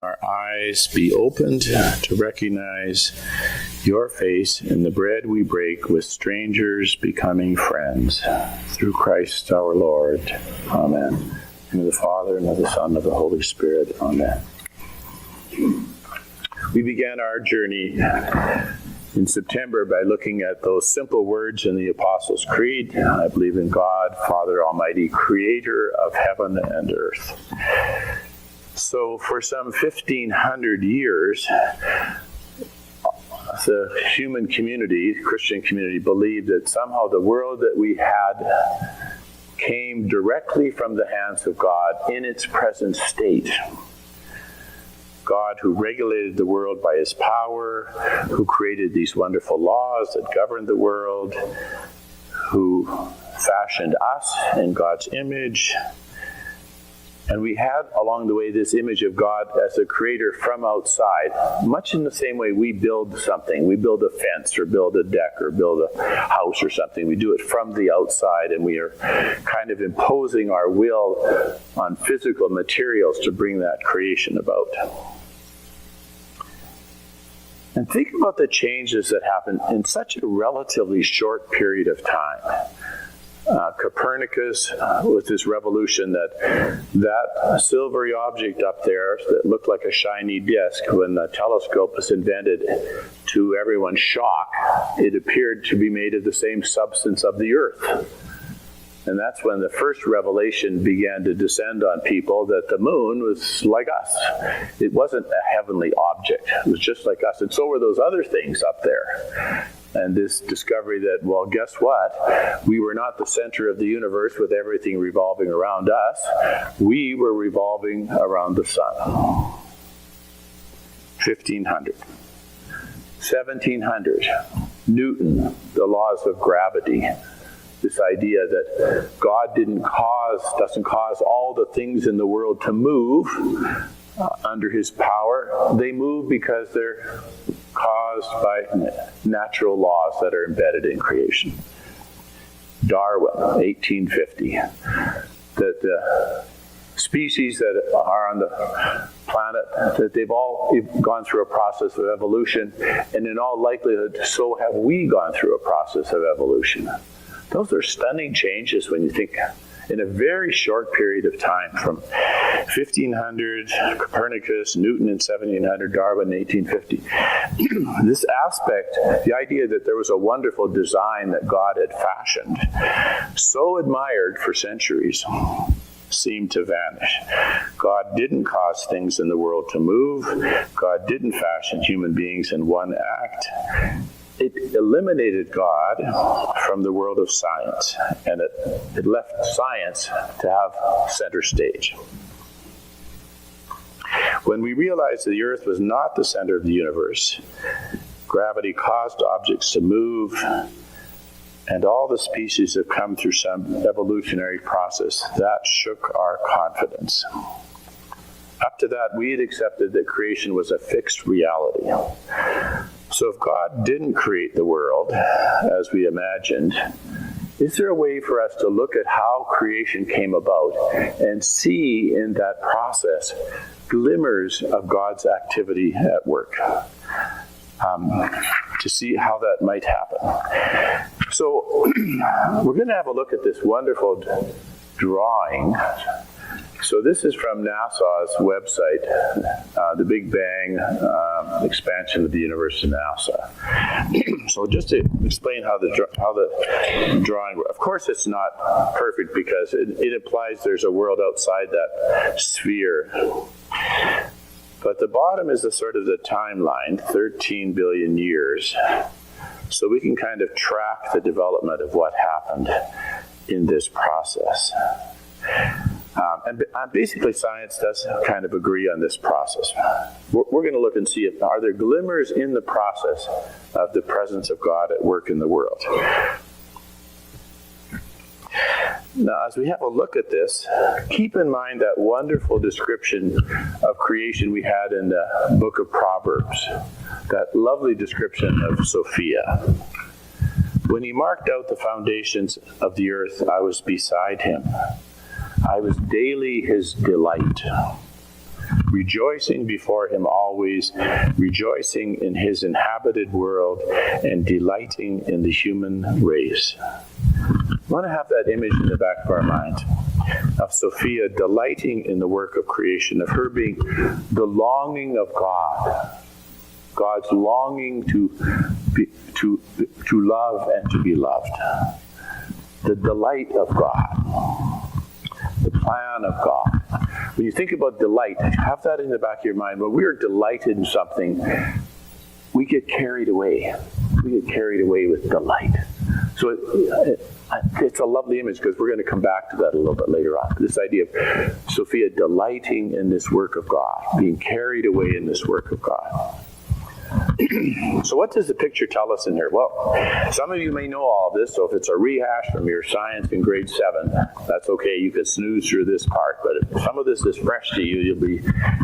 Our eyes be opened to recognize your face in the bread we break with strangers becoming friends. Through Christ our Lord. Amen. In the name of the Father, and of the Son, and of the Holy Spirit. Amen. We began our journey in September by looking at those simple words in the Apostles' Creed. I believe in God, Father Almighty, creator of heaven and earth. So for some 1,500 years, the human community, Christian community, believed that somehow the world that we had came directly from the hands of God in its present state. God who regulated the world by his power, who created these wonderful laws that governed the world, who fashioned us in God's image. And we had along the way this image of God as a creator from outside, much in the same way we build something. We build a fence or build a deck or build a house or something. We do it from the outside, and we are kind of imposing our will on physical materials to bring that creation about. And think about the changes that happened in such a relatively short period of time. Copernicus, with his revolution, that silvery object up there that looked like a shiny disk, when the telescope was invented, to everyone's shock, it appeared to be made of the same substance of the earth. And that's when the first revelation began to descend on people, that the moon was like us. It wasn't a heavenly object. It was just like us. And so were those other things up there. And this discovery that, well, guess what? We were not the center of the universe with everything revolving around us. We were revolving around the sun. 1,500. 1,700. Newton, the laws of gravity. This idea that God doesn't cause all the things in the world to move under his power. They move because they're caused by natural laws that are embedded in creation. Darwin, 1850, that the species that are on the planet, that they've all gone through a process of evolution, and in all likelihood, so have we gone through a process of evolution. Those are stunning changes when you think in a very short period of time, from 1,500, Copernicus, Newton in 1,700, Darwin in 1850. This aspect, the idea that there was a wonderful design that God had fashioned, so admired for centuries, seemed to vanish. God didn't cause things in the world to move. God didn't fashion human beings in one act. It eliminated God from the world of science, and it left science to have center stage. When we realized that the earth was not the center of the universe, gravity caused objects to move, and all the species have come through some evolutionary process. That shook our confidence. Up to that, we had accepted that creation was a fixed reality. So if God didn't create the world as we imagined, is there a way for us to look at how creation came about and see in that process glimmers of God's activity at work? To see how that might happen. So we're going to have a look at this wonderful drawing. So this is from NASA's website, the Big Bang expansion of the universe in NASA. So just to explain how the drawing, of course it's not perfect because it implies there's a world outside that sphere. But the bottom is the sort of the timeline, 13 billion years. So we can kind of track the development of what happened in this process. And basically, science does kind of agree on this process. We're going to look and see are there glimmers in the process of the presence of God at work in the world. Now, as we have a look at this, keep in mind that wonderful description of creation we had in the book of Proverbs, that lovely description of Sophia. When he marked out the foundations of the earth, I was beside him. I was daily his delight. rejoicing before him always, rejoicing in his inhabited world, and delighting in the human race. We want to have that image in the back of our mind of Sophia delighting in the work of creation, of her being the longing of God, God's longing to love and to be loved, the delight of God, the plan of God. When you think about delight, have that in the back of your mind. When we're delighted in something, we get carried away. We get carried away with delight. So it's a lovely image, because we're going to come back to that a little bit later on. This idea of Sophia delighting in this work of God, being carried away in this work of God. So what does the picture tell us in here? Well, some of you may know all of this, so if it's a rehash from your science in grade 7, that's okay. You could snooze through this part, but if some of this is fresh to you, you'll be,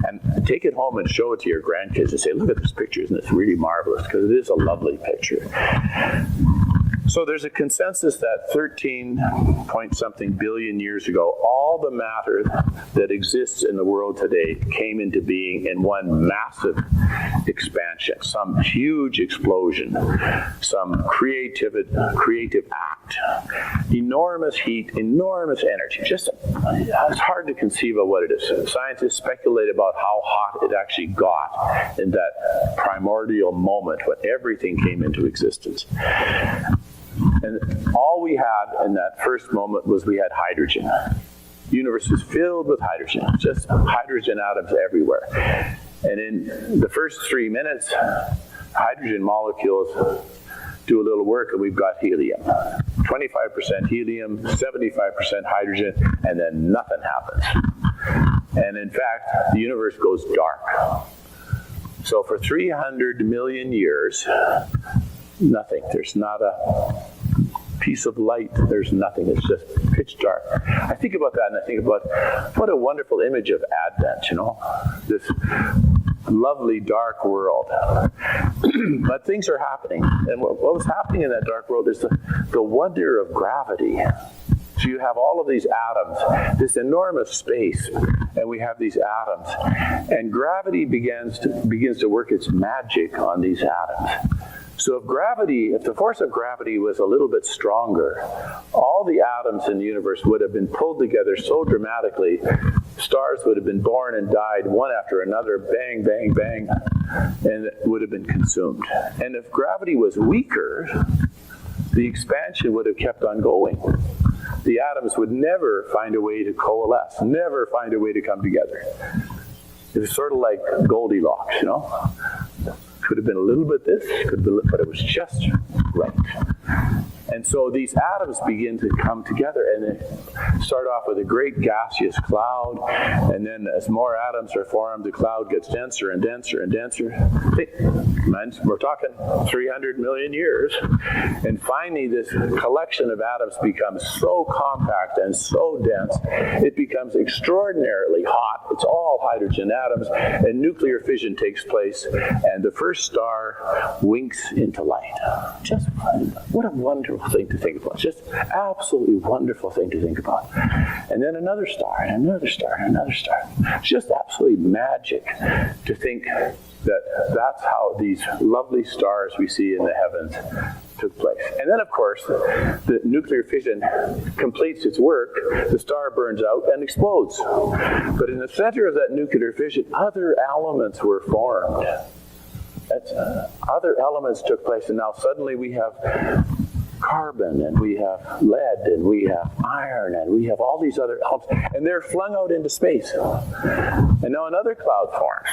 and take it home and show it to your grandkids and say, look at this picture, isn't this really marvelous? Because it is a lovely picture. So there's a consensus that 13-point-something billion years ago, all the matter that exists in the world today came into being in one massive expansion, some huge explosion, some creative act, enormous heat, enormous energy. Just, it's hard to conceive of what it is. Scientists speculate about how hot it actually got in that primordial moment when everything came into existence. And all we had in that first moment was we had hydrogen. The universe is filled with hydrogen, just hydrogen atoms everywhere. And in the first 3 minutes, hydrogen molecules do a little work, and we've got helium. 25% helium, 75% hydrogen, and then nothing happens. And in fact, the universe goes dark. So for 300 million years, nothing. There's not a piece of light. There's nothing. It's just pitch dark. I think about that, and I think about what a wonderful image of Advent, this lovely dark world. But things are happening. And what was happening in that dark world is the wonder of gravity. So you have all of these atoms, this enormous space, and we have these atoms. And gravity begins to work its magic on these atoms. So if the force of gravity was a little bit stronger, all the atoms in the universe would have been pulled together so dramatically, stars would have been born and died one after another, bang, bang, bang, and would have been consumed. And if gravity was weaker, the expansion would have kept on going. The atoms would never find a way to coalesce, never find a way to come together. It was sort of like Goldilocks, Could have been a little bit this, but it was just right. And so these atoms begin to come together, and they start off with a great gaseous cloud, and then as more atoms are formed, the cloud gets denser and denser and denser. We're talking 300 million years. And finally, this collection of atoms becomes so compact and so dense, it becomes extraordinarily hot. It's all hydrogen atoms, and nuclear fission takes place, and the first star winks into light. Just what a wonderful thing to think about. Just absolutely wonderful thing to think about. And then another star, and another star, and another star. It's just absolutely magic to think that that's how these lovely stars we see in the heavens took place. And then, of course, the nuclear fission completes its work, the star burns out and explodes. But in the center of that nuclear fission, other elements were formed. Other elements took place, and now suddenly we have carbon, and we have lead, and we have iron, and we have all these other elements, and they're flung out into space. And now another cloud forms.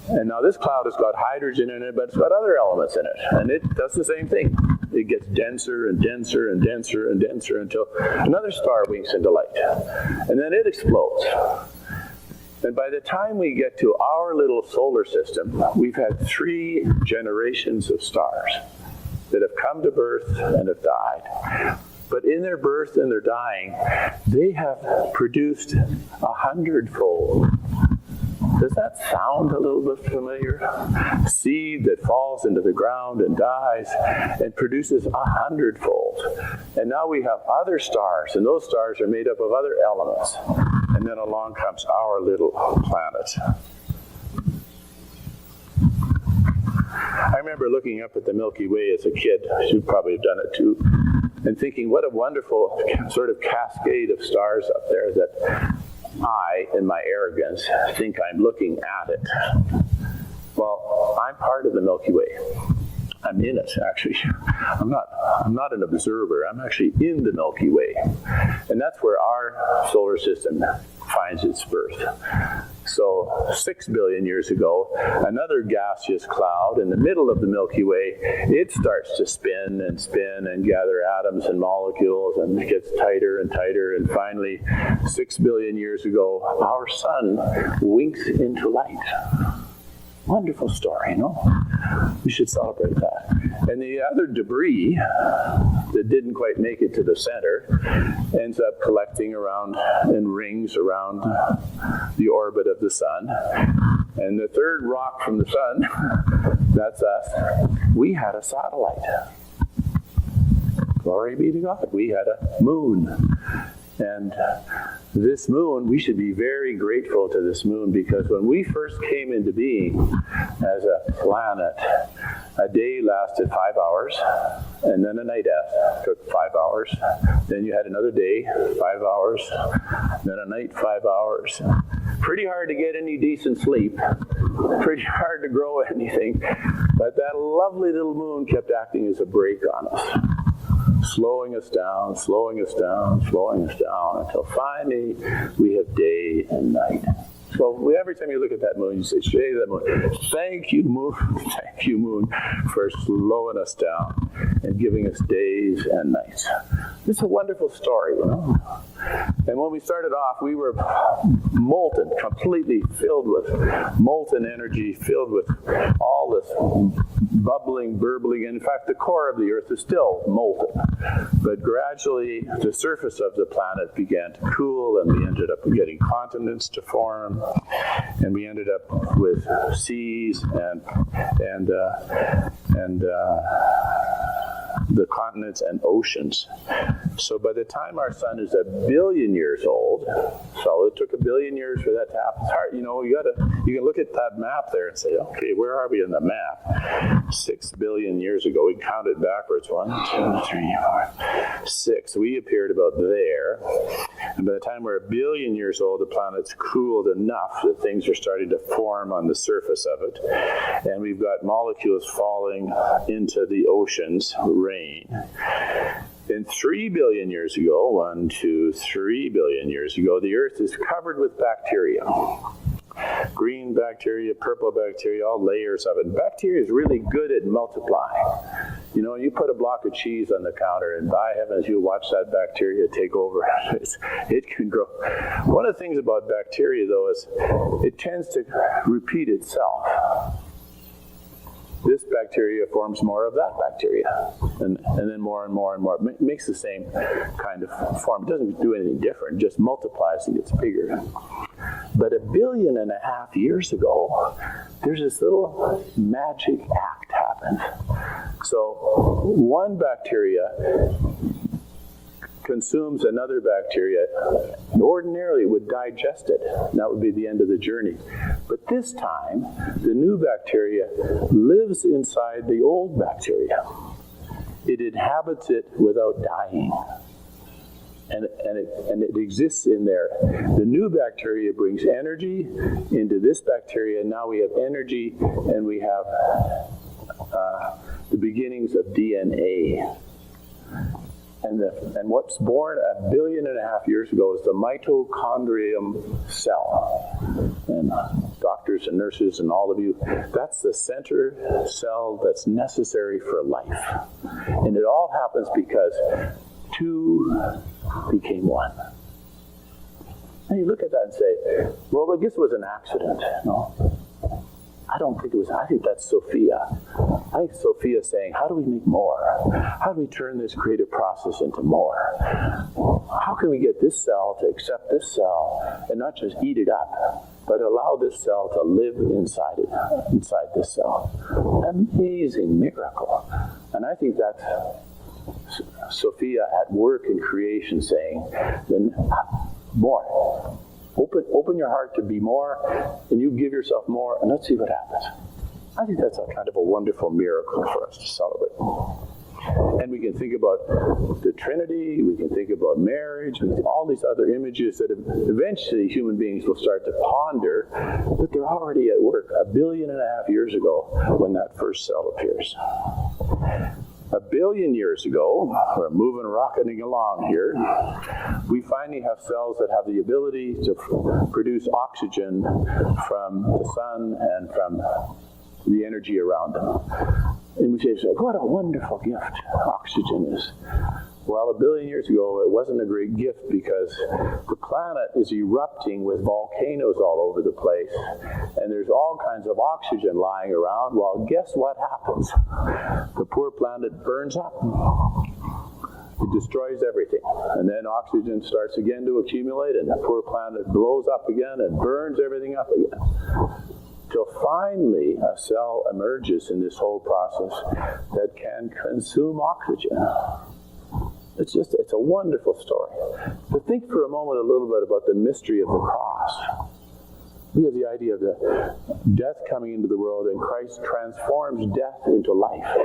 And now this cloud has got hydrogen in it, but it's got other elements in it, and it does the same thing. It gets denser and denser and denser and denser until another star winks into light, and then it explodes. And by the time we get to our little solar system, we've had 3 generations of stars that have come to birth and have died. But in their birth and their dying, they have produced 100-fold. Does that sound a little bit familiar? Seed that falls into the ground and dies and produces 100-fold. And now we have other stars, and those stars are made up of other elements. And And then along comes our little planet. I remember looking up at the Milky Way as a kid. You probably have done it too. And thinking, what a wonderful sort of cascade of stars up there that I, in my arrogance, think I'm looking at it. Well, I'm part of the Milky Way. I'm in it, actually. I'm not an observer. I'm actually in the Milky Way. And that's where our solar system finds its birth. So 6 billion years ago, another gaseous cloud in the middle of the Milky Way, it starts to spin and gather atoms and molecules, and it gets tighter and tighter. And finally, 6 billion years ago, our sun winks into light. Wonderful story, no? We should celebrate that. And the other debris that didn't quite make it to the center ends up collecting around in rings around the orbit of the sun. And the third rock from the sun, that's us. We had a satellite. Glory be to God. We had a moon. And this moon, we should be very grateful to this moon, because when we first came into being as a planet, a day lasted 5 hours, and then a night took 5 hours. Then you had another day, 5 hours, then a night, 5 hours. Pretty hard to get any decent sleep, pretty hard to grow anything, but that lovely little moon kept acting as a brake on us. Slowing us down, until finally we have day and night. So every time you look at that moon, you say, "Shade that moon. Thank you, moon, for slowing us down and giving us days and nights." It's a wonderful story, you know. And when we started off, we were molten, completely filled with molten energy, filled with all this bubbling, burbling. In fact, the core of the Earth is still molten. But gradually, the surface of the planet began to cool, and we ended up getting continents to form, and we ended up with seas and the continents and oceans. So by the time our sun is 1 billion years old, so it took 1 billion years for that to happen. It's hard, you know, you can look at that map there and say, okay, where are we in the map? 6 billion years ago, we counted backwards. 1, 2, 3, 4, 6. We appeared about there. And by the time we're 1 billion years old, the planet's cooled enough that things are starting to form on the surface of it. And we've got molecules falling into the oceans, rain. And 3 billion years ago, 1, 2, 3 billion years ago, the Earth is covered with bacteria. Green bacteria, purple bacteria, all layers of it. And bacteria is really good at multiplying. You know, you put a block of cheese on the counter, and by heavens, you watch that bacteria take over. It can grow. One of the things about bacteria, though, is it tends to repeat itself. This bacteria forms more of that bacteria, and then more and more and more. It makes the same kind of form. It doesn't do anything different, just multiplies and gets bigger. But 1.5 billion years ago, there's this little magic act happened. So one bacteria consumes another bacteria, ordinarily would digest it. And that would be the end of the journey. But this time, the new bacteria lives inside the old bacteria. It inhabits it without dying. And it exists in there. The new bacteria brings energy into this bacteria. Now we have energy, and we have the beginnings of DNA. And what's born 1.5 billion years ago is the mitochondrial cell. And doctors and nurses and all of you, that's the center cell that's necessary for life. And it all happens because 2 became 1. And you look at that and say, well, I guess it was an accident. No, I don't think it was. I think that's Sophia. I think Sophia's saying, how do we make more? How do we turn this creative process into more? How can we get this cell to accept this cell and not just eat it up, but allow this cell to live inside this cell? Amazing miracle. And I think that's Sophia at work in creation saying, then more. Open your heart to be more, and you give yourself more, and let's see what happens. I think that's a kind of a wonderful miracle for us to celebrate. And we can think about the Trinity, we can think about marriage, we can think all these other images that eventually human beings will start to ponder, but they're already at work 1.5 billion years ago when that first cell appears. 1 billion years ago, we're rocketing along here, we finally have cells that have the ability to produce oxygen from the sun and from the energy around them. And we say, what a wonderful gift oxygen is. Well, 1 billion years ago, it wasn't a great gift because the planet is erupting with volcanoes all over the place, and there's all kinds of oxygen lying around. Well, guess what happens? The poor planet burns up. It destroys everything. And then oxygen starts again to accumulate, and the poor planet blows up again and burns everything up again. Till finally a cell emerges in this whole process that can consume oxygen. It's a wonderful story. But think for a moment a little bit about the mystery of the cross. We have the idea of the death coming into the world, and Christ transforms death into life.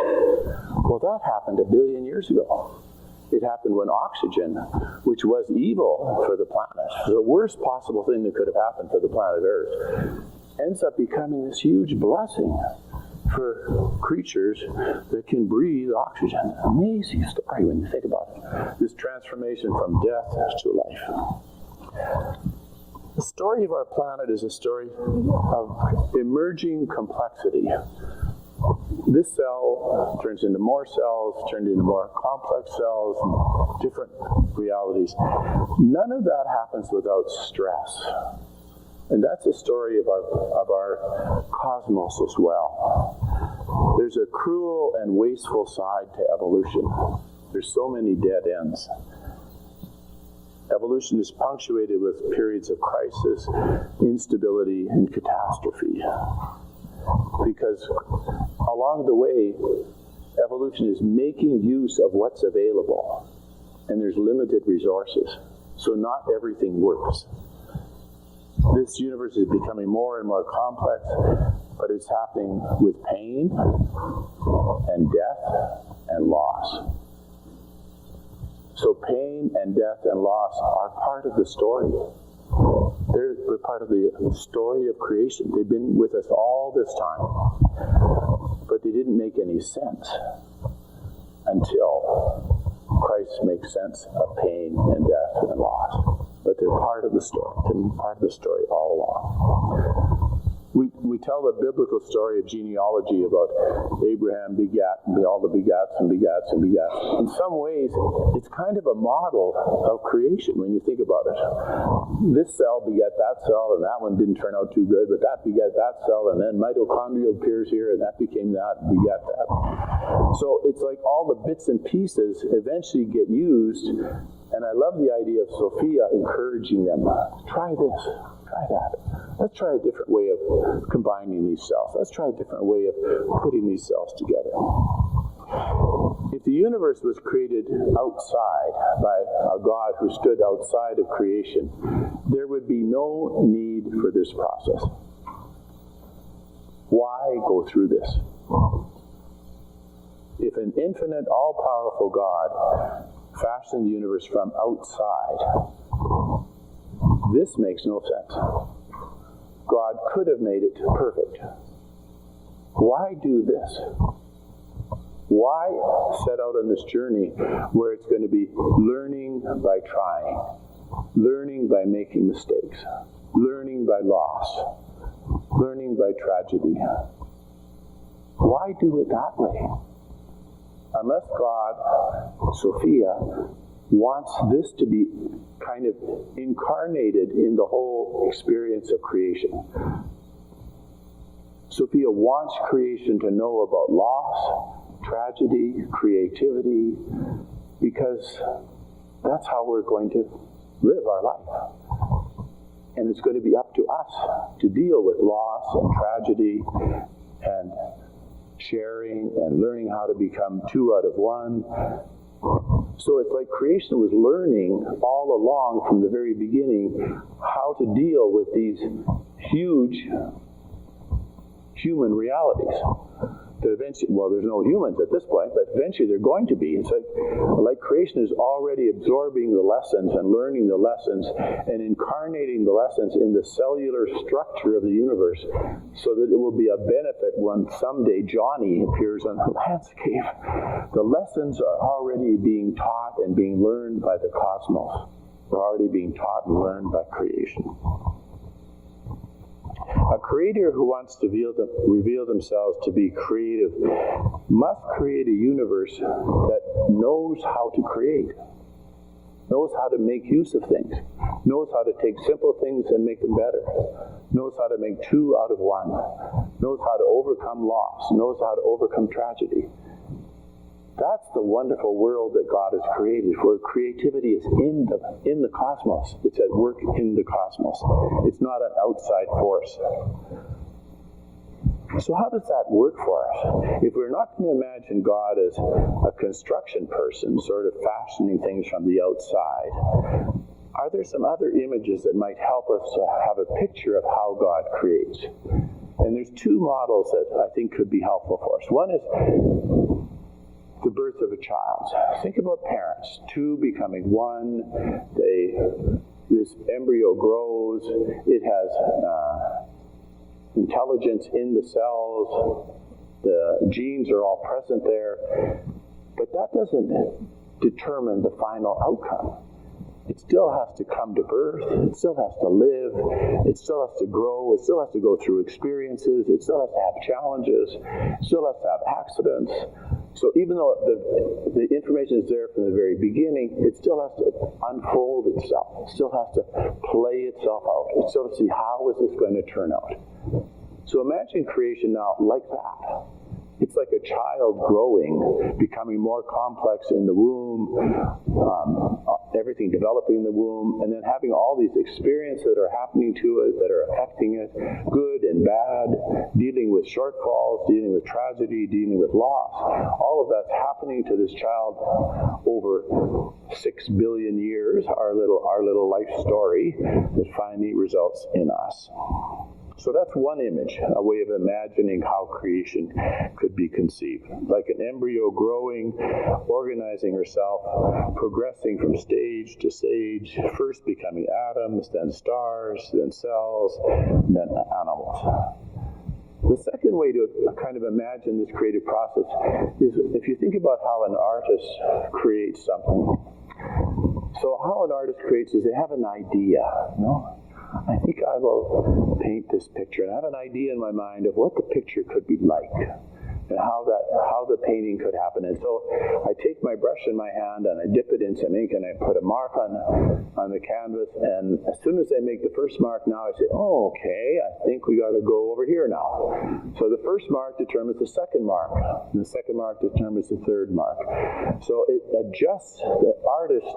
Well, that happened 1 billion years ago. It happened when oxygen, which was evil for the planet, the worst possible thing that could have happened for the planet Earth, ends up becoming this huge blessing for creatures that can breathe oxygen. Amazing story when you think about it. This transformation from death to life. The story of our planet is a story of emerging complexity. This cell turns into more cells, turns into more complex cells, different realities. None of that happens without stress. And that's the story of our cosmos as well. There's a cruel and wasteful side to evolution. There's so many dead ends. Evolution is punctuated with periods of crisis, instability, and catastrophe. Because along the way, evolution is making use of what's available. And there's limited resources. So not everything works. This universe is becoming more and more complex, but it's happening with pain and death and loss. So pain and death and loss are part of the story. They're part of the story of creation. They've been with us all this time, but they didn't make any sense until Christ makes sense of pain and death and loss. But they're part of the story. They've been part of the story all along. We tell the biblical story of genealogy about Abraham begat and all the begats and begats and begats. In some ways, it's kind of a model of creation when you think about it. This cell begat that cell, and that one didn't turn out too good, but that begat that cell, and then mitochondria appears here, and that became that, and begat that. So it's like all the bits and pieces eventually get used, and I love the idea of Sophia encouraging them, try this, try that. Let's try a different way of combining these cells. Let's try a different way of putting these cells together. If the universe was created outside by a God who stood outside of creation, there would be no need for this process. Why go through this? If an infinite, all-powerful God fashioned the universe from outside, this makes no sense. God could have made it perfect. Why do this? Why set out on this journey where it's going to be learning by trying, learning by making mistakes, learning by loss, learning by tragedy? Why do it that way? Unless God, Sophia, wants this to be kind of incarnated in the whole experience of creation. Sophia wants creation to know about loss, tragedy, creativity, because that's how we're going to live our life. And it's going to be up to us to deal with loss and tragedy and sharing and learning how to become two out of one. So it's like creation was learning all along from the very beginning how to deal with these huge human realities. That eventually, well, there's no humans at this point, but eventually they're going to be. It's like creation is already absorbing the lessons and learning the lessons and incarnating the lessons in the cellular structure of the universe so that it will be a benefit when someday Johnny appears on the landscape. The lessons are already being taught and being learned by the cosmos. They're already being taught and learned by creation. A creator who wants to reveal themselves to be creative must create a universe that knows how to create, knows how to make use of things, knows how to take simple things and make them better, knows how to make two out of one, knows how to overcome loss, knows how to overcome tragedy. That's the wonderful world that God has created, where creativity is in the cosmos. It's at work in the cosmos. It's not an outside force. So how does that work for us? If we're not going to imagine God as a construction person, sort of fashioning things from the outside, are there some other images that might help us to have a picture of how God creates? And there's two models that I think could be helpful for us. One is the birth of a child. Think about parents, two becoming one. This embryo grows. It has intelligence in the cells. The genes are all present there. But that doesn't determine the final outcome. It still has to come to birth. It still has to live. It still has to grow. It still has to go through experiences. It still has to have challenges. It still has to have accidents. So even though the information is there from the very beginning, it still has to unfold itself. It still has to play itself out. It still has to see, how is this going to turn out? So imagine creation now like that. It's like a child growing, becoming more complex in the womb, everything developing in the womb, and then having all these experiences that are happening to it, that are affecting it, good and bad, dealing with shortfalls, dealing with tragedy, dealing with loss. All of that's happening to this child over 6 billion years, our little life story that finally results in us. So that's one image, a way of imagining how creation could be conceived. Like an embryo growing, organizing herself, progressing from stage to stage, first becoming atoms, then stars, then cells, and then animals. The second way to kind of imagine this creative process is if you think about how an artist creates something. So how an artist creates is they have an idea, I think I will paint this picture, and I have an idea in my mind of what the picture could be like, and how the painting could happen. And so I take my brush in my hand and I dip it in some ink and I put a mark on the canvas. And as soon as I make the first mark, now I say, oh, okay, I think we got to go over here now. So the first mark determines the second mark, and the second mark determines the third mark. So it adjusts, the artist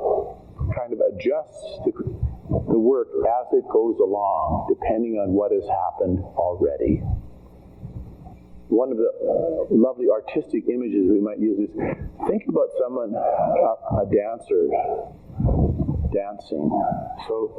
kind of adjusts the work as it goes along, depending on what has happened already. One of the lovely artistic images we might use is, think about someone, a dancer, dancing. So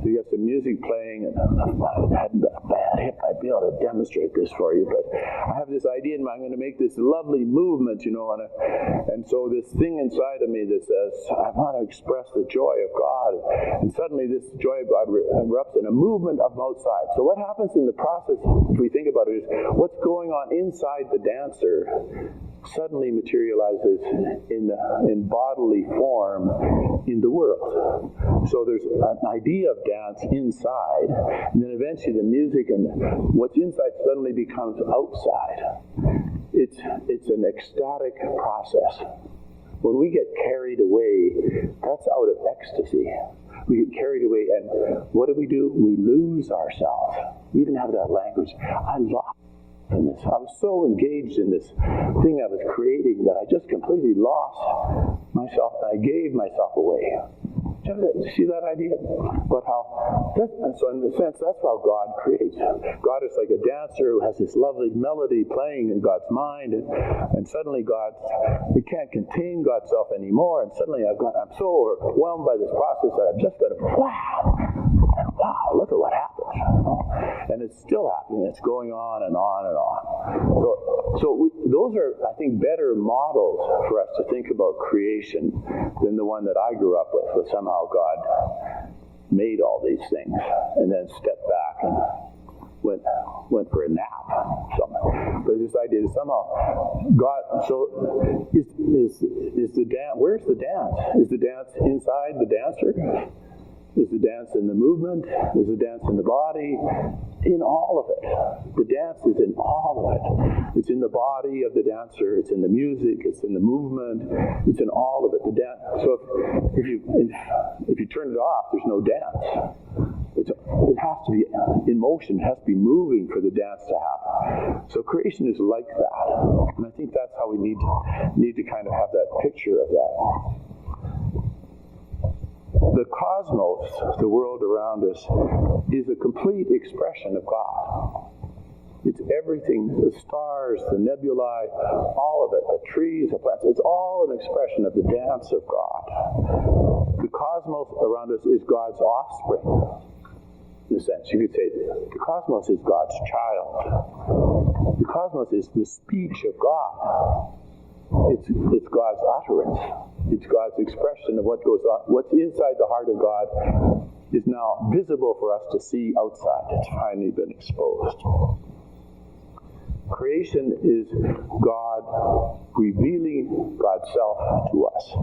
you have some music playing, and I had a bad hip, I'd be able to demonstrate this for you, but I have this idea in mind, I'm going to make this lovely movement, and so this thing inside of me that says, I want to express the joy of God, and suddenly this joy of God erupts in a movement of both sides. So what happens in the process, if we think about it, is what's going on inside the dancer suddenly materializes in bodily form in the world. So there's an idea of dance inside, and then eventually the music and what's inside suddenly becomes outside. It's an ecstatic process. When we get carried away, that's out of ecstasy. We get carried away, and what do? We lose ourselves. We even have that language. I lost in this. I was so engaged in this thing I was creating that I just completely lost myself, and I gave myself away. See that idea? But so in a sense, that's how God creates. God is like a dancer who has this lovely melody playing in God's mind, and suddenly he can't contain God's self anymore, and suddenly I'm so overwhelmed by this process that I'm just going to, wow, look at what happens. And it's still happening. It's going on and on and on. Those are, I think, better models for us to think about creation than the one that I grew up with somehow God made all these things and then stepped back and went for a nap. But this idea that somehow God, so is the dance, where's the dance? Is the dance inside the dancer? Is the dance in the movement? Is the dance in the body? In all of it. The dance is in all of it. It's in the body of the dancer. It's in the music. It's in the movement. It's in all of it. The dance. So if you turn it off, there's no dance. It has to be in motion. It has to be moving for the dance to happen. So creation is like that, and I think that's how we need to kind of have that picture of that. The cosmos, the world around us, is a complete expression of God. It's everything, the stars, the nebulae, all of it, the trees, the plants, it's all an expression of the dance of God. The cosmos around us is God's offspring. In a sense, you could say the cosmos is God's child. The cosmos is the speech of God. It's God's utterance. It's God's expression of what goes on. What's inside the heart of God is now visible for us to see outside. It's finally been exposed. Creation is God revealing God's self to us,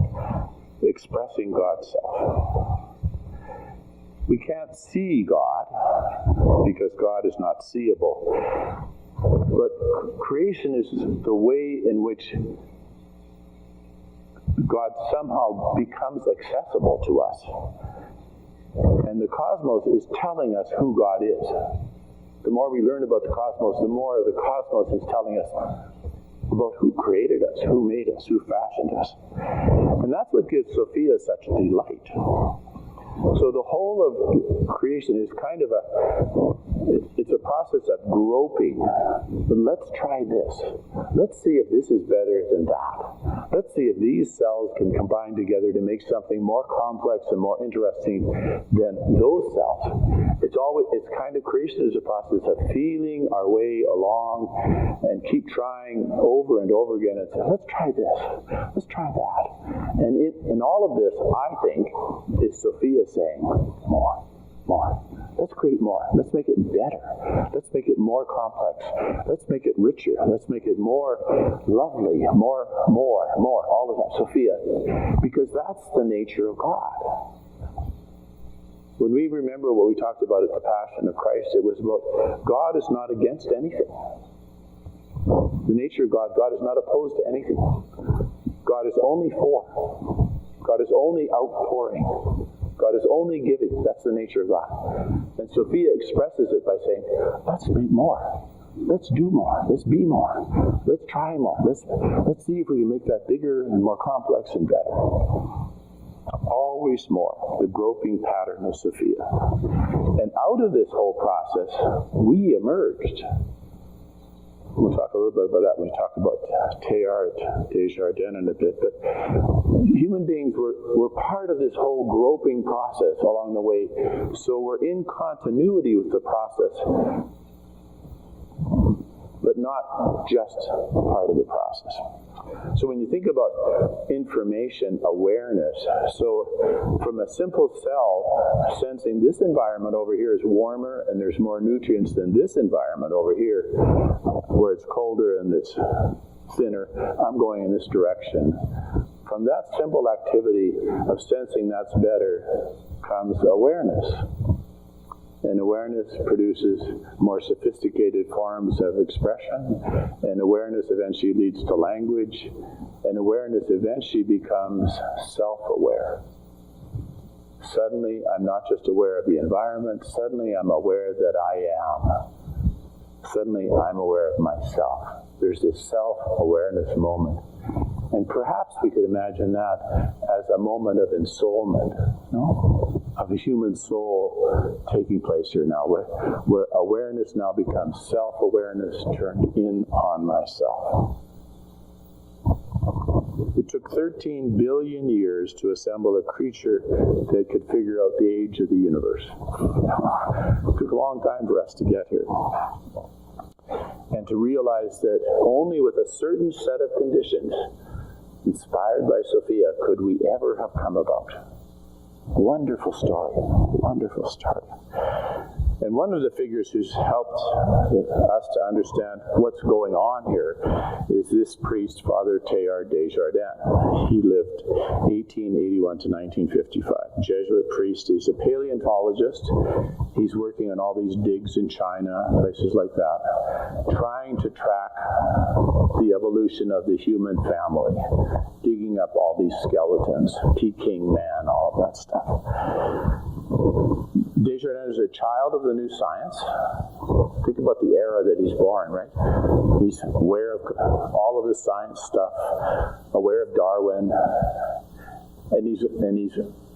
expressing God's self. We can't see God because God is not seeable. But creation is the way in which God somehow becomes accessible to us. And the cosmos is telling us who God is. The more we learn about the cosmos, the more the cosmos is telling us about who created us, who made us, who fashioned us. And that's what gives Sophia such delight. So the whole of creation is kind of it's a process of groping. But let's try this. Let's see if this is better than that. Let's see if these cells can combine together to make something more complex and more interesting than those cells. It's kind of creation is a process of feeling our way along and keep trying over and over again and say, let's try this. Let's try that. And in all of this, I think, is Sophia saying, more. Let's create more. Let's make it better. Let's make it more complex. Let's make it richer. Let's make it more lovely. More, all of that. Sophia. Because that's the nature of God. When we remember what we talked about at the Passion of Christ, it was about God is not against anything. The nature of God is not opposed to anything. God is only for. God is only outpouring. God is only giving. That's the nature of God. And Sophia expresses it by saying, let's make more. Let's do more. Let's be more. Let's try more. Let's see if we can make that bigger and more complex and better. Always more. The groping pattern of Sophia. And out of this whole process, we emerged. We'll talk a little bit about that when we talk about Teilhard de Chardin in a bit. But human beings were part of this whole groping process along the way. So we're in continuity with the process, but not just a part of the process. So when you think about information awareness, so from a simple cell sensing this environment over here is warmer and there's more nutrients than this environment over here where it's colder and it's thinner, I'm going in this direction. From that simple activity of sensing that's better comes awareness. And awareness produces more sophisticated forms of expression, and awareness eventually leads to language, and awareness eventually becomes self-aware. Suddenly, I'm not just aware of the environment, suddenly I'm aware that I am. Suddenly, I'm aware of myself. There's this self-awareness moment. And perhaps we could imagine that as a moment of ensoulment, of a human soul taking place here now, where awareness now becomes self-awareness turned in on myself. It took 13 billion years to assemble a creature that could figure out the age of the universe. It took a long time for us to get here. And to realize that only with a certain set of conditions, inspired by Sophia, could we ever have come about. Wonderful story. Wonderful story. And one of the figures who's helped us to understand what's going on here is this priest, Father Teilhard de Chardin. He lived 1881 to 1955. Jesuit priest. He's a paleontologist. He's working on all these digs in China, places like that, trying to track the evolution of the human family, digging up all these skeletons, Peking man, all of that stuff. Desjardins is a child of the new science. Think about the era that he's born, right? He's aware of all of the science stuff, aware of Darwin, and he's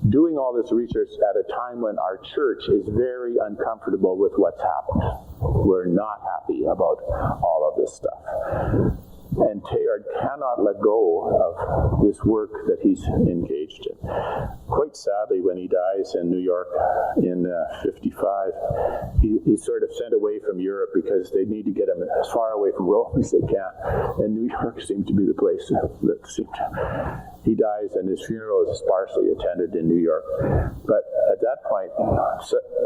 doing all this research at a time when our church is very uncomfortable with what's happened. We're not happy about all of this stuff. And Teilhard cannot let go of this work that he's engaged in. Quite sadly, when he dies in New York in 55, he's sort of sent away from Europe because they need to get him as far away from Rome as they can. And New York seemed to be the place that seemed to... He dies, and his funeral is sparsely attended in New York. But at that point,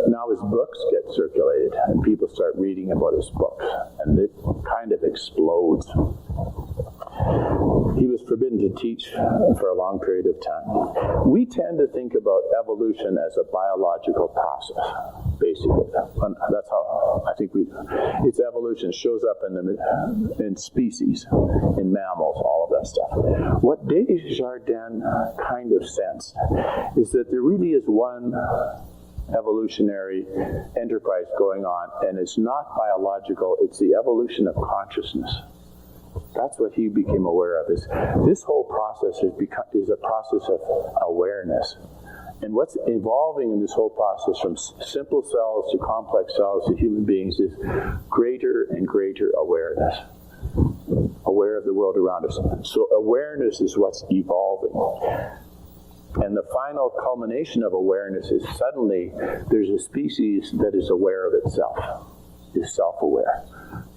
now his books get circulated, and people start reading about his books, and it kind of explodes. He was forbidden to teach for a long period of time. We tend to think about evolution as a biological process, basically. That's how I think its evolution shows up in species, in mammals, all of that stuff. What Desjardins kind of sensed is that there really is one evolutionary enterprise going on, and it's not biological, it's the evolution of consciousness. That's what he became aware of. Is this whole process is a process of awareness. And what's evolving in this whole process from simple cells to complex cells to human beings is greater and greater awareness. Aware of the world around us. So awareness is what's evolving. And the final culmination of awareness is suddenly there's a species that is aware of itself, is self-aware.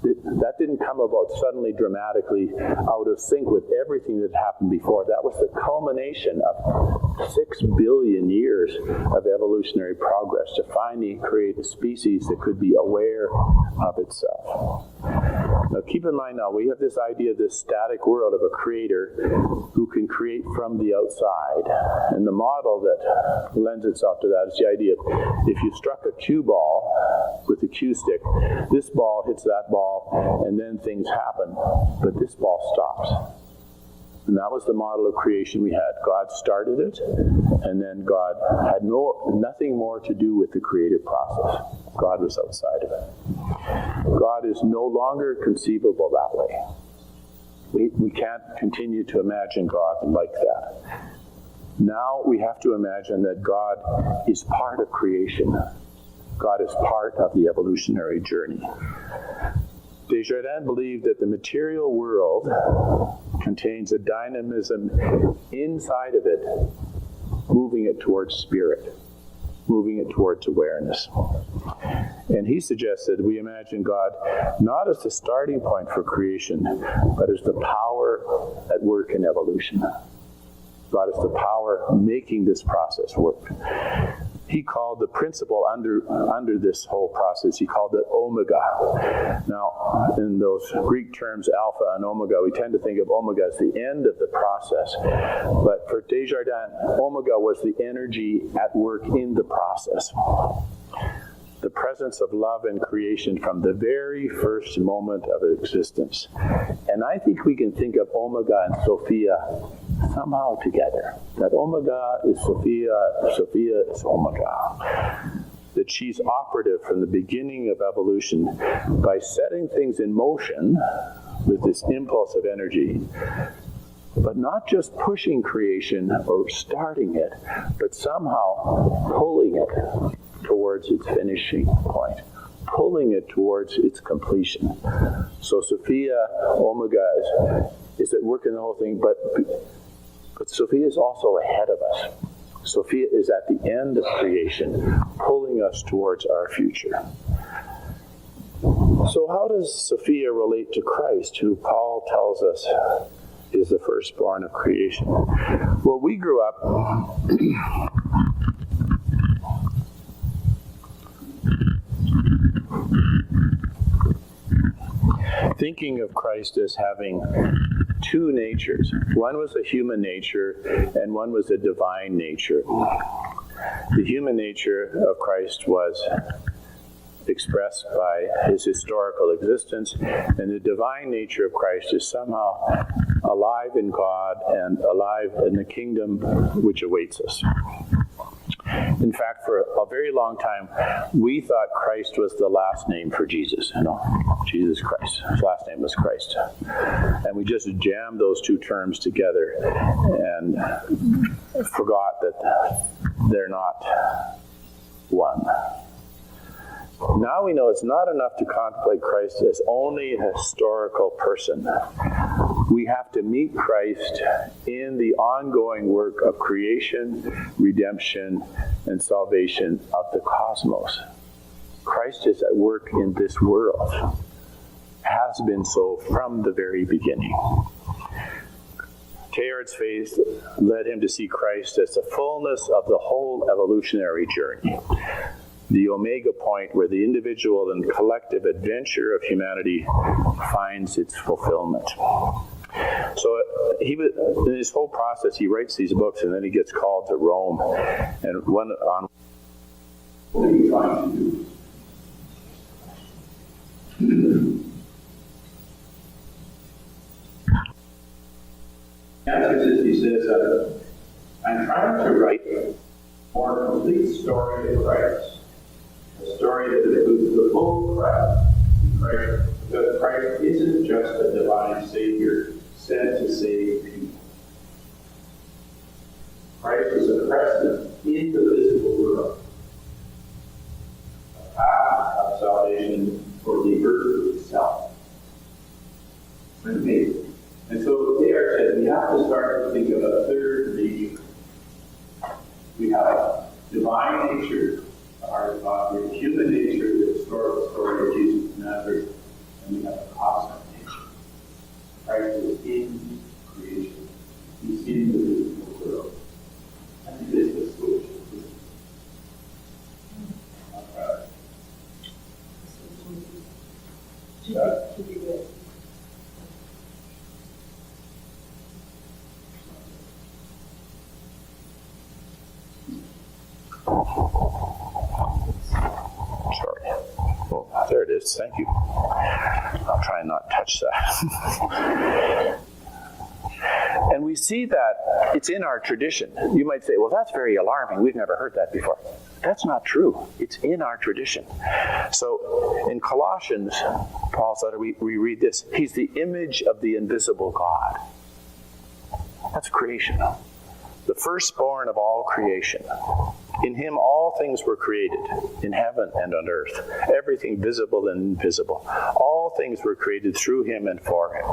That didn't come about suddenly dramatically out of sync with everything that happened before. That was the culmination of 6 billion years of evolutionary progress to finally create a species that could be aware of itself. Now keep in mind now, we have this idea of this static world of a creator who can create from the outside. And the model that lends itself to that is the idea of if you struck a cue ball with a cue stick, this ball hits that ball, and then things happen, but this ball stops. And that was the model of creation we had. God started it, and then God had nothing more to do with the creative process. God was outside of it. God is no longer conceivable that way. We can't continue to imagine God like that. Now we have to imagine that God is part of creation. God is part of the evolutionary journey. Desjardins believed that the material world contains a dynamism inside of it, moving it towards spirit, moving it towards awareness. And he suggested we imagine God not as the starting point for creation, but as the power at work in evolution. God is the power making this process work. He called the principle under this whole process, he called it omega. Now, in those Greek terms, alpha and omega, we tend to think of omega as the end of the process. But for Desjardins, omega was the energy at work in the process. The presence of love and creation from the very first moment of existence. And I think we can think of omega and Sophia somehow together. That omega is Sophia, Sophia is omega. That she's operative from the beginning of evolution by setting things in motion with this impulse of energy but not just pushing creation or starting it, but somehow pulling it towards its finishing point, pulling it towards its completion. So Sophia, Omega is at work in the whole thing, but Sophia is also ahead of us. Sophia is at the end of creation, pulling us towards our future. So how does Sophia relate to Christ, who Paul tells us is the firstborn of creation? Well, we grew up thinking of Christ as having two natures. One was a human nature and one was a divine nature. The human nature of Christ was expressed by his historical existence, and the divine nature of Christ is somehow alive in God and alive in the kingdom which awaits us. In fact, for a very long time, we thought Christ was the last name for Jesus. Jesus Christ. His last name was Christ. And we just jammed those two terms together and forgot that they're not one. Now we know it's not enough to contemplate Christ as only a historical person. We have to meet Christ in the ongoing work of creation, redemption, and salvation of the cosmos. Christ is at work in this world, has been so from the very beginning. Teilhard's faith led him to see Christ as the fullness of the whole evolutionary journey, the omega point where the individual and collective adventure of humanity finds its fulfillment. So in his whole process, he writes these books, and then he gets called to Rome. And what are you trying to do? He says, I'm trying to write a more complete story of Christ. A story that includes the full Christ. Because Christ isn't just a divine Savior sent to save people. Christ is a presence in the visible world. A path of salvation for the earth itself. Amazing. And so there said we have to start to think of a third nature. We have divine nature, our human nature, the historical story of Jesus of Nazareth, and we have a cosmic nature. Christ is in creation. He's in the visible world. And it is the solution. There it is. Thank you. I'll try and not touch that. And we see that it's in our tradition. You might say, well, that's very alarming. We've never heard that before. That's not true. It's in our tradition. So in Colossians, Paul's letter, we read this. He's the image of the invisible God. That's creation. The firstborn of all creation. In him all things were created, in heaven and on earth, everything visible and invisible. All things were created through him and for him.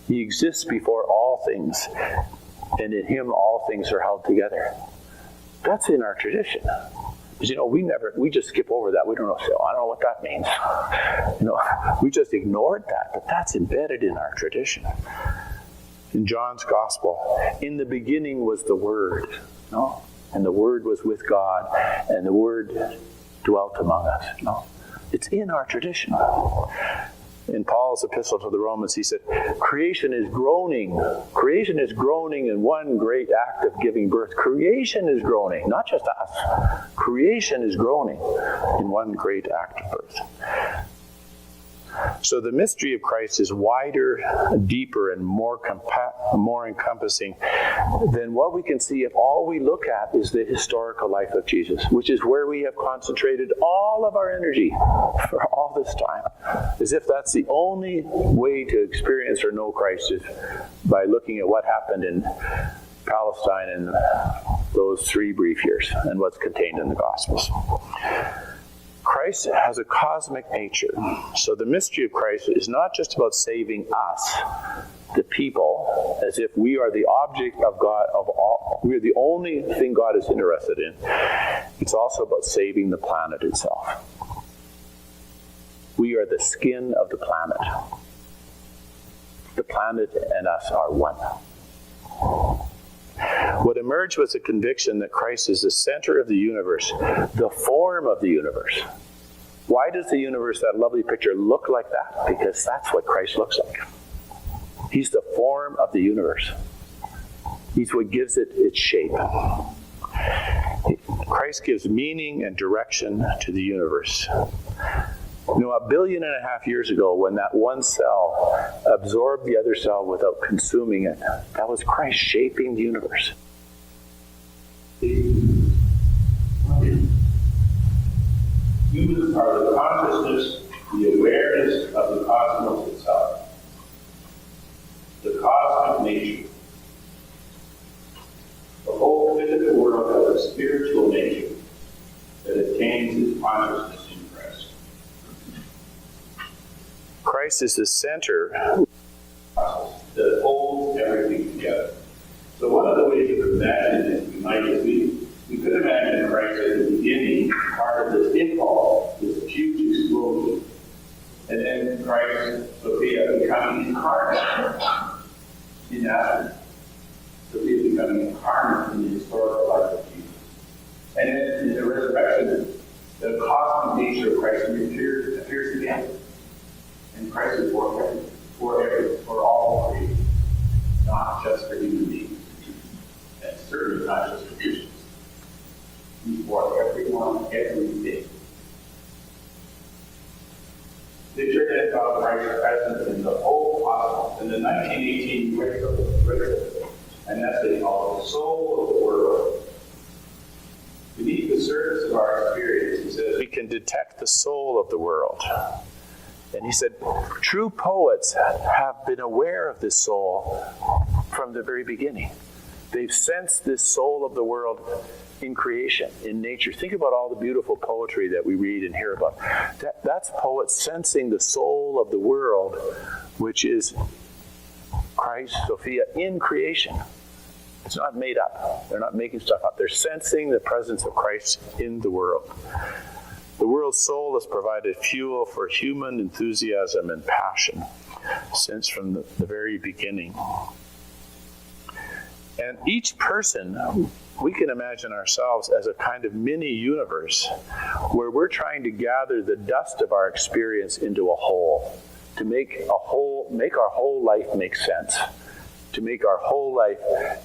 He exists before all things, and in him all things are held together. That's in our tradition. Because, we just skip over that. We don't know, I don't know what that means. We just ignored that, but that's embedded in our tradition. In John's Gospel, in the beginning was the Word. And the Word was with God, and the Word dwelt among us. It's in our tradition. In Paul's epistle to the Romans, he said, creation is groaning. Creation is groaning in one great act of giving birth. Creation is groaning, not just us. Creation is groaning in one great act of birth. So the mystery of Christ is wider, deeper, and more encompassing than what we can see if all we look at is the historical life of Jesus, which is where we have concentrated all of our energy for all this time. As if that's the only way to experience or know Christ is by looking at what happened in Palestine in those 3 brief years and what's contained in the Gospels. Christ has a cosmic nature. So the mystery of Christ is not just about saving us, the people, as if we are the object of God, we are the only thing God is interested in. It's also about saving the planet itself. We are the skin of the planet. The planet and us are one. What emerged was a conviction that Christ is the center of the universe, the form of the universe. Why does the universe, that lovely picture, look like that? Because that's what Christ looks like. He's the form of the universe. He's what gives it its shape. Christ gives meaning and direction to the universe. You know, 1.5 billion years ago, when that one cell absorbed the other cell without consuming it, that was Christ shaping the universe. Humans are the consciousness, the awareness of the cosmos itself, the cosmic nature. The whole physical world has a spiritual nature that attains its consciousness in Christ. Christ is the center that holds everything together. So one of the ways to imagine it, we could imagine Christ at the beginning, part of this impulse, this huge explosion. And then Christ, Sophia, becoming incarnate in Nazareth. Sophia becoming incarnate in the historical life of Jesus. And then in the resurrection, the cosmic nature of Christ appears again. And Christ is for all creation, not just for human beings, and certainly not just for Christians. He's for everyone, everything. Picture that God Christ present in the whole cosmos. In the 1918 Richter, and that's what they call the soul of the world. Beneath the surface of our experience, he says, we can detect the soul of the world. And he said, true poets have been aware of this soul from the very beginning. They've sensed this soul of the world in creation, in nature. Think about all the beautiful poetry that we read and hear about. That's poets sensing the soul of the world, which is Christ, Sophia, in creation. It's not made up. They're not making stuff up. They're sensing the presence of Christ in the world. The world's soul has provided fuel for human enthusiasm and passion since from the very beginning. And each person, we can imagine ourselves as a kind of mini universe where we're trying to gather the dust of our experience into a whole, to make our whole life make sense, to make our whole life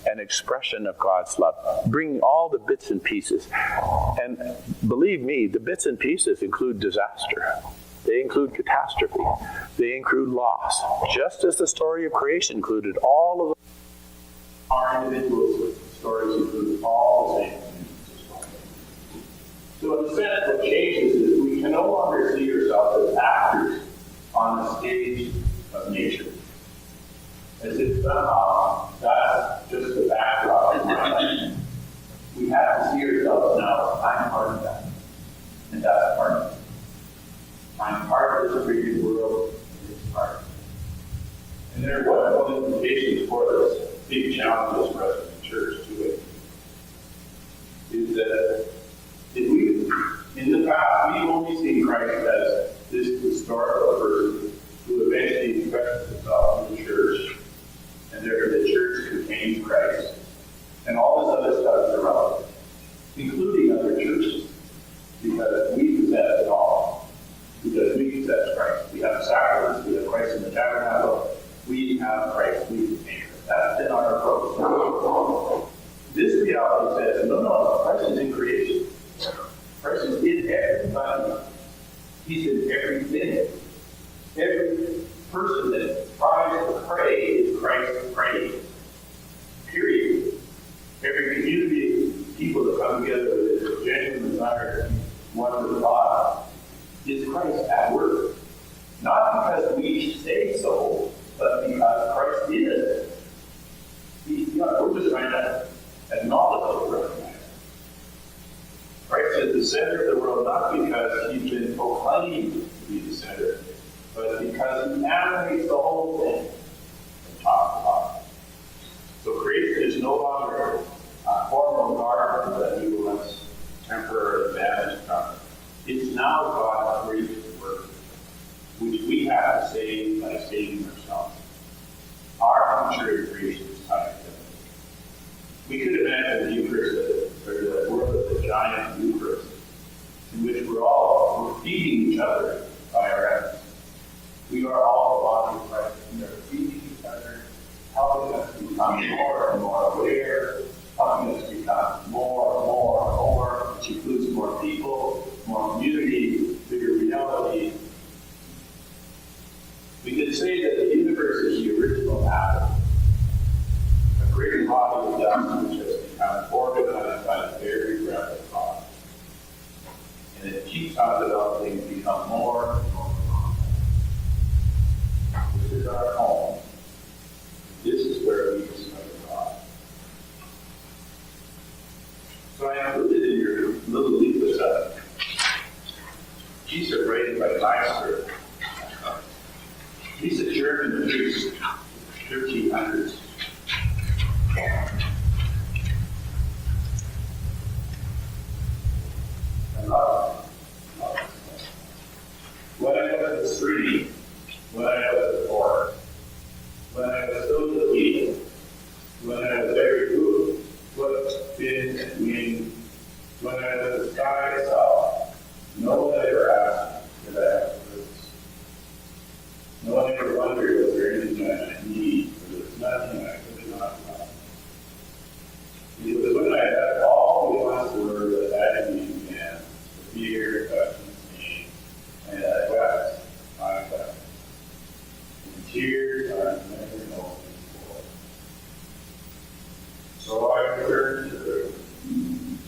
an expression of God's love, bringing all the bits and pieces. And believe me, the bits and pieces include disaster. They include catastrophe. They include loss. Just as the story of creation included all of our individual stories include all the same things. So in a sense, what changes is we can no longer see ourselves as actors on the stage of nature. As if somehow that's just the backdrop of my life. We have to see ourselves now, I'm part of that. And that's part of it. I'm part of this created world, and it's part of it. And there are wonderful implications for this. Big challenges for us in the church to it. Is that in the past, we've only seen Christ as this historical person who eventually expresses himself in the church. And therefore the church contains Christ. And all this other stuff is irrelevant, including other churches, because we possess it all. Because we possess Christ. We have sacraments, we have Christ in the tabernacle, we have Christ, we contain Christ. That's been our approach. This reality says, no, Christ is in creation. Christ is in everybody. He's in everything. person that tries to pray is Christ's prey. Period. Every community of people that come together with a genuine desire to be one with God is Christ at work. Not because we say so, but because Christ is. We're just trying to acknowledge it, recognize it. Christ is the center of the world, not because he's been proclaimed to be the center, but because he animates the whole thing from top to bottom. So creation is no longer a form of garden that we will have temporary advantage from. It's now God's great work, which we have to save by saving ourselves. Our future in creation is tied together. We could imagine the Eucharist, or the world of the giant Eucharist, in which we're feeding each other by our efforts. We are all the body of Christ. We are feeding each other, helping us become more and more aware, helping us become more, which includes more people, more community, bigger reality. We could say that the universe is the original atom, a great body of dust which has become organized by the very breath of God. And it keeps on developing to become more and more complex. This is our home. This is where we discover God. So I included in your little leaflet a piece of writing by Meister. He's a German priest, 1300s. I love it. When I was 3, when I was 4, when I was so defeated, when I was very good, foot, fin, and wing, when I was a sky itself, no one ever asked me if I have roots. No one ever wondered was there anything I might need, or there was nothing I could not love. It was when I had all the honest word that agony began, the fear, touch, and pain, and I wept, I wept. And tears are never known before. So I returned to the room.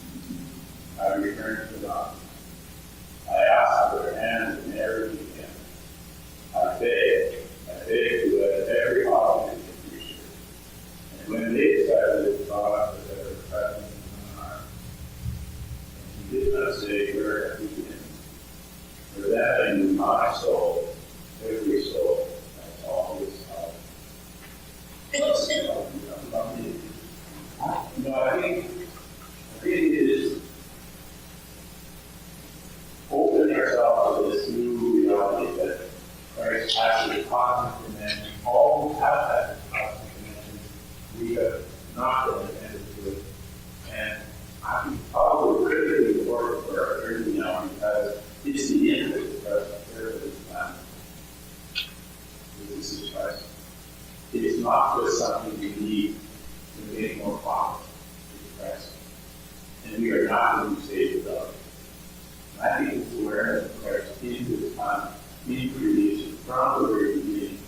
I returned to God. I asked for their hands and never again. I begged to let every object be appreciated. And when they decided that God was ever present in my heart, and he did not say where have you been, for that I knew my soul, every soul, has always held. I think it is opening ourselves to this new reality that Christ has a cosmic dimension. All who have that cosmic dimension, we have not been attended to it. And I think probably critically important for our journey now because it's the end of the present care of this planet. This is Christ. It is not just something we need to make more profit. It's Christ. And we are not going to be saved without it. I think it's awareness of Christ into this time, in creation, from the very beginning, is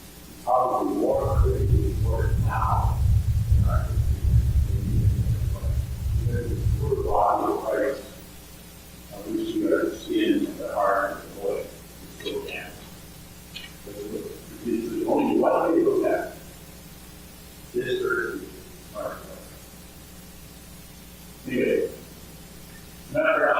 probably more critically important now in our history. Because the full body of Christ, of which we are the skin and the heart and the voice, is still cancer. There's only one way to look at it. This earth is our place. Anyway, matter